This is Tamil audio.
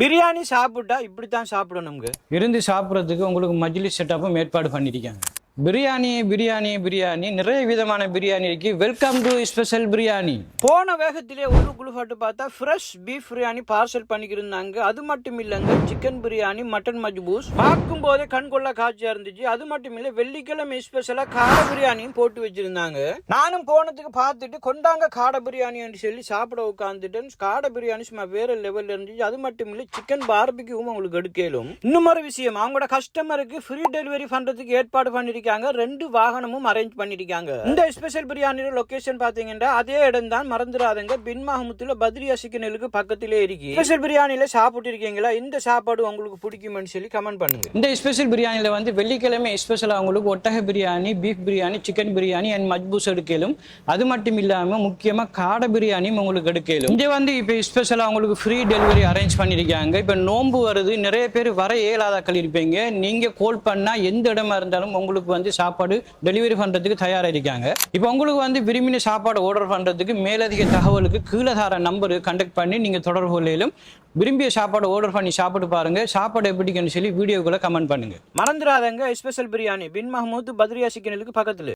பிரியாணி சாப்பிட்டா இப்படித்தான் சாப்பிடணுங்க. இருந்து சாப்பிட்றதுக்கு உங்களுக்கு மஜ்லிஸ் செட்டப்பும் ஏற்பாடு பண்ணியிருக்காங்க. பிரியாணி நிறைய விதமான பிரியாணி இருக்கு. Welcome to special biryani. போன வேகத்திலே உள்ளுக்குள்ள பாட்டு பார்த்தா ஃப்ரெஷ் பீஃப் பிரியாணி பார்சல் பண்ணிக்கிருந்தாங்க. அது மட்டும் இல்லைங்க, சிக்கன் பிரியாணி, மட்டன் மஜ்பூஸ் பார்க்கும் போதே கண்கொள்ளா காட்சியா இருந்துச்சு. அது மட்டும் இல்ல, வெள்ளிக்கிழமை ஸ்பெஷலா காடை பிரியாணியும் போட்டு வச்சிருந்தாங்க. நானும் போனதுக்கு பார்த்துட்டு கொண்டாங்க காடை பிரியாணி சொல்லி சாப்பிட உட்காந்துட்டேன். காடை பிரியாணி சும்மா வேற லெவல்ல இருந்துச்சு. அது மட்டும் இல்ல, சிக்கன் பார்பிக்யூவும் உங்களுக்கு எடுக்கலும். இன்னும் ஒரு விஷயம், அவங்களோட கஸ்டமருக்கு ஃப்ரீ டெலிவரி பண்றதுக்கு ஏற்பாடு பண்ணிருக்காங்க. 2 வாகனமும் அரேஞ்ச் பண்ணிருக்காங்க. இந்த ஸ்பெஷல் பிரியாணி லொகேஷன் பாத்தீங்கன்னா அதே இடம் தான், மறந்துடாதீங்க. பின் மஹமுத்துல பத்ரியா சிக்கனுக்கு பக்கத்திலே இருக்கு. ஸ்பெஷல் பிரியாணில சாப்பிட்டு இருக்கீங்களா? இந்த சாப்பாடு உங்களுக்கு பிடிக்கும்னு சொல்லி கமெண்ட் பண்ணுங்க. இந்த ஸ்பெஷல் பிரியாணில வந்து வெள்ளிக்கிழமை ஸ்பெஷலா உங்களுக்கு ஒட்டக biryani, beef biryani, chicken biryani and மஜ்பூஸ் எடுக்கலும். அது மட்டும் இல்லாம முக்கியமா காடை பிரியாணியும் உங்களுக்கு எடுக்கலும். இங்க வந்து இப்ப ஸ்பெஷலா உங்களுக்கு ஃப்ரீ டெலிவரி அரேஞ்ச் பண்ணிருக்காங்க. இப்ப நோன்பு வருது, நிறைய பேர் வர இயலாதாக்கள் இருப்பீங்க. நீங்க கால் பண்ணா எந்த இடமா இருந்தாலும் உங்களுக்கு வந்து சாப்பாடு டெலிவரி பண்றதுக்கு தயாரா இருக்காங்க. இப்போ உங்களுக்கு வந்து விரும்பின சாப்பாடு ஆர்டர் பண்றதுக்கு மேலதிக தகவலுக்கு கீழே தர நம்பர் கான்டாக்ட் பண்ணி நீங்க தொடர்பு கொள்ளையிலும் விரும்பிய சாப்பாடு ஆர்டர் பண்ணி சாப்பிட்டு பாருங்க. சாப்பாடு எப்படின்னு சொல்லி வீடியோக்குள்ள கமெண்ட் பண்ணுங்க. மறந்துடாதங்க, ஸ்பெஷல் பிரியாணி பின் மஹமூத் பத்ரியா சிக்கனுக்கு பக்கத்துல.